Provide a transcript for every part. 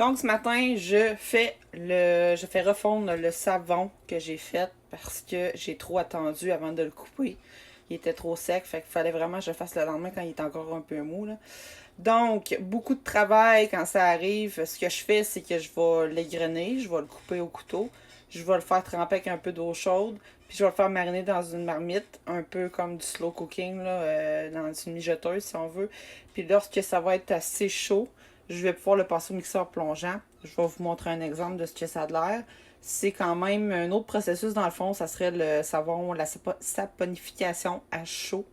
Donc ce matin, je fais refondre le savon que j'ai fait parce que j'ai trop attendu avant de le couper. Il était trop sec, fait qu'il fallait vraiment que je le fasse le lendemain quand il est encore un peu mou, là. Donc, beaucoup de travail quand ça arrive. Ce que je fais, c'est que je vais l'égrener, je vais le couper au couteau, je vais le faire tremper avec un peu d'eau chaude, puis je vais le faire mariner dans une marmite, un peu comme du slow cooking, là, dans une mijoteuse si on veut. Puis lorsque ça va être assez chaud, je vais pouvoir le passer au mixeur plongeant. Je vais vous montrer un exemple de ce que ça a l'air. C'est quand même un autre processus dans le fond, ça serait le savon, la saponification à chaud.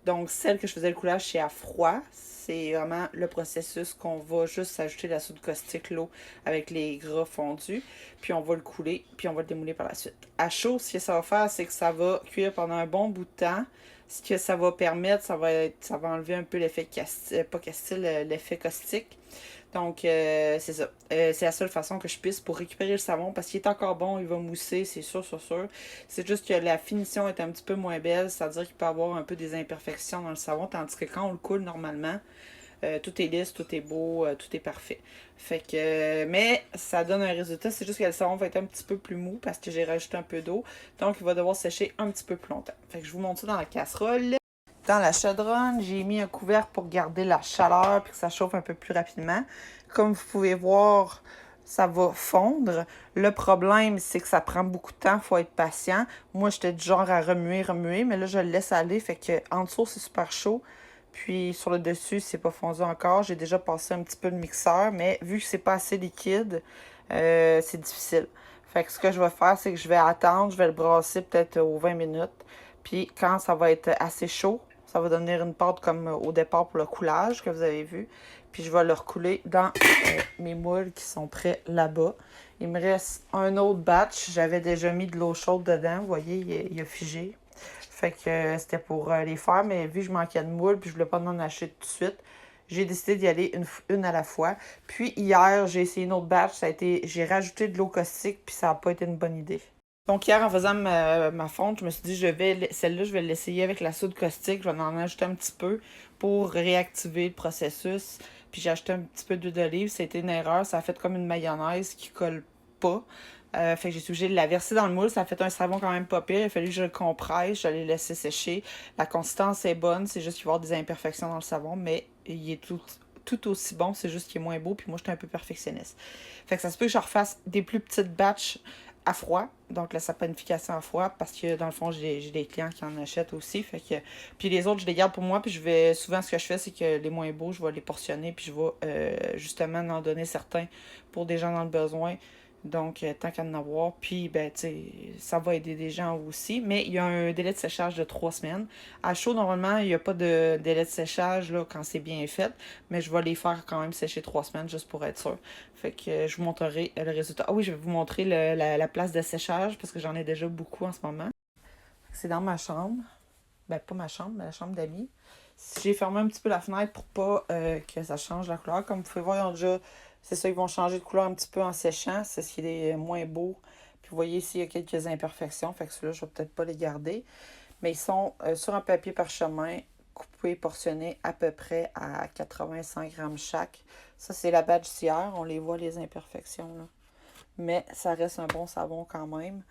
Donc, celle que je faisais le coulage, c'est à froid. C'est vraiment le processus qu'on va juste ajouter la soude caustique, l'eau, avec les gras fondus. Puis on va le couler, puis on va le démouler par la suite. À chaud, ce que ça va faire, c'est que ça va cuire pendant un bon bout de temps. Ce que ça va permettre, ça va enlever un peu l'effet pas castile, l'effet caustique. Donc, c'est ça. C'est la seule façon que je puisse pour récupérer le savon parce qu'il est encore bon, il va mousser, c'est sûr, sûr, sûr. C'est juste que la finition est un petit peu moins belle, c'est-à-dire qu'il peut y avoir un peu des imperfections dans le savon, tandis que quand on le coule normalement, tout est lisse, tout est beau, tout est parfait. Fait que, mais ça donne un résultat, c'est juste que le savon va être un petit peu plus mou parce que j'ai rajouté un peu d'eau, donc il va devoir sécher un petit peu plus longtemps. Fait que je vous montre ça dans la casserole. Dans la chaudronne, j'ai mis un couvercle pour garder la chaleur et que ça chauffe un peu plus rapidement. Comme vous pouvez voir, ça va fondre. Le problème, c'est que ça prend beaucoup de temps, il faut être patient. Moi, j'étais du genre à remuer, mais là, je le laisse aller, fait que en dessous, c'est super chaud. Puis sur le dessus, c'est pas fondu encore. J'ai déjà passé un petit peu le mixeur, mais vu que c'est pas assez liquide, c'est difficile. Fait que ce que je vais faire, c'est que je vais attendre, je vais le brasser peut-être aux 20 minutes. Puis quand ça va être assez chaud, ça va devenir une pâte comme au départ pour le coulage que vous avez vu. Puis je vais le recouler dans mes moules qui sont prêts là-bas. Il me reste un autre batch. J'avais déjà mis de l'eau chaude dedans. Vous voyez, il a figé. Fait que c'était pour les faire. Mais vu que je manquais de moules puis je voulais pas en acheter tout de suite, j'ai décidé d'y aller une à la fois. Puis hier, j'ai essayé une autre batch. J'ai rajouté de l'eau caustique puis ça n'a pas été une bonne idée. Donc hier, en faisant ma fonte, je me suis dit, celle-là, je vais l'essayer avec la soude caustique. Je vais en ajouter un petit peu pour réactiver le processus. Puis j'ai acheté un petit peu d'huile d'olive. C'était une erreur. Ça a fait comme une mayonnaise qui colle pas. Fait que j'ai été obligée de la verser dans le moule. Ça a fait un savon quand même pas pire. Il a fallu que je le compresse. Je l'ai laissé sécher. La consistance est bonne. C'est juste qu'il va y avoir des imperfections dans le savon. Mais il est tout aussi bon. C'est juste qu'il est moins beau. Puis moi, j'étais un peu perfectionniste. Fait que ça se peut que je refasse des plus petites batches à froid, donc la saponification à froid, parce que dans le fond, j'ai des clients qui en achètent aussi. Fait que, puis les autres, je les garde pour moi, puis souvent ce que je fais, c'est que les moins beaux, je vais les portionner, puis je vais justement en donner certains pour des gens dans le besoin. Donc, tant qu'à en avoir. Puis, ben, tu sais, ça va aider des gens aussi. Mais il y a un délai de séchage de 3 semaines. À chaud, normalement, il n'y a pas de délai de séchage là, quand c'est bien fait. Mais je vais les faire quand même sécher 3 semaines juste pour être sûr. Fait que je vous montrerai le résultat. Ah oui, je vais vous montrer la place de séchage parce que j'en ai déjà beaucoup en ce moment. C'est dans ma chambre. Ben, pas ma chambre, mais la chambre d'amis. J'ai fermé un petit peu la fenêtre pour pas que ça change la couleur. Comme vous pouvez voir, ils ont déjà. C'est ça, ils vont changer de couleur un petit peu en séchant. C'est ce qui est moins beau. Puis vous voyez ici, il y a quelques imperfections. Fait que ceux-là, je vais peut-être pas les garder. Mais ils sont sur un papier parchemin, coupés, portionnés à peu près à 85 grammes chaque. Ça, c'est la batch d'hier. On les voit, les imperfections, là. Mais ça reste un bon savon quand même.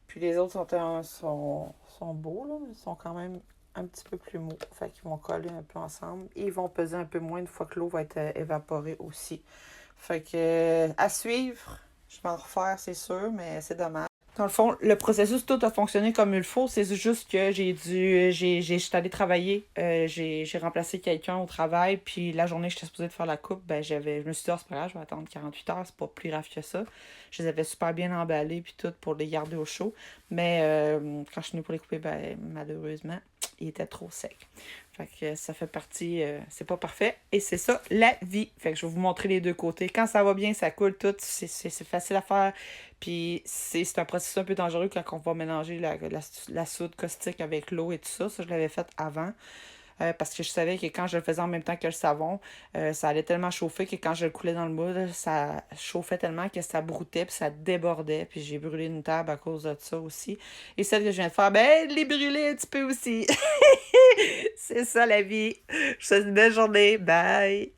Puis les autres sont beaux, là, mais ils sont quand même un petit peu plus mous. Fait qu'ils vont coller un peu ensemble. Et ils vont peser un peu moins une fois que l'eau va être évaporée aussi. Fait que à suivre, je vais en refaire, c'est sûr, mais c'est dommage. Dans le fond, le processus tout a fonctionné comme il faut. C'est juste que j'étais allée travailler. J'ai remplacé quelqu'un au travail. Puis la journée que j'étais supposée de faire la coupe, ben je me suis dit, oh, c'est pas grave, je vais attendre 48 heures. C'est pas plus grave que ça. Je les avais super bien emballés puis tout pour les garder au chaud. Mais quand je suis venue pour les couper, ben malheureusement, il était trop sec. Fait que ça fait partie, c'est pas parfait. Et c'est ça, la vie. Fait que je vais vous montrer les deux côtés. Quand ça va bien, ça coule tout. C'est facile à faire. Puis c'est un processus un peu dangereux quand on va mélanger la soude caustique avec l'eau et tout ça. Ça, je l'avais fait avant. Parce que je savais que quand je le faisais en même temps que le savon, ça allait tellement chauffer que quand je le coulais dans le moule, ça chauffait tellement que ça broutait puis ça débordait. Puis j'ai brûlé une table à cause de ça aussi. Et celle que je viens de faire, ben, les brûler un petit peu aussi. C'est ça la vie. Je vous souhaite une belle journée. Bye!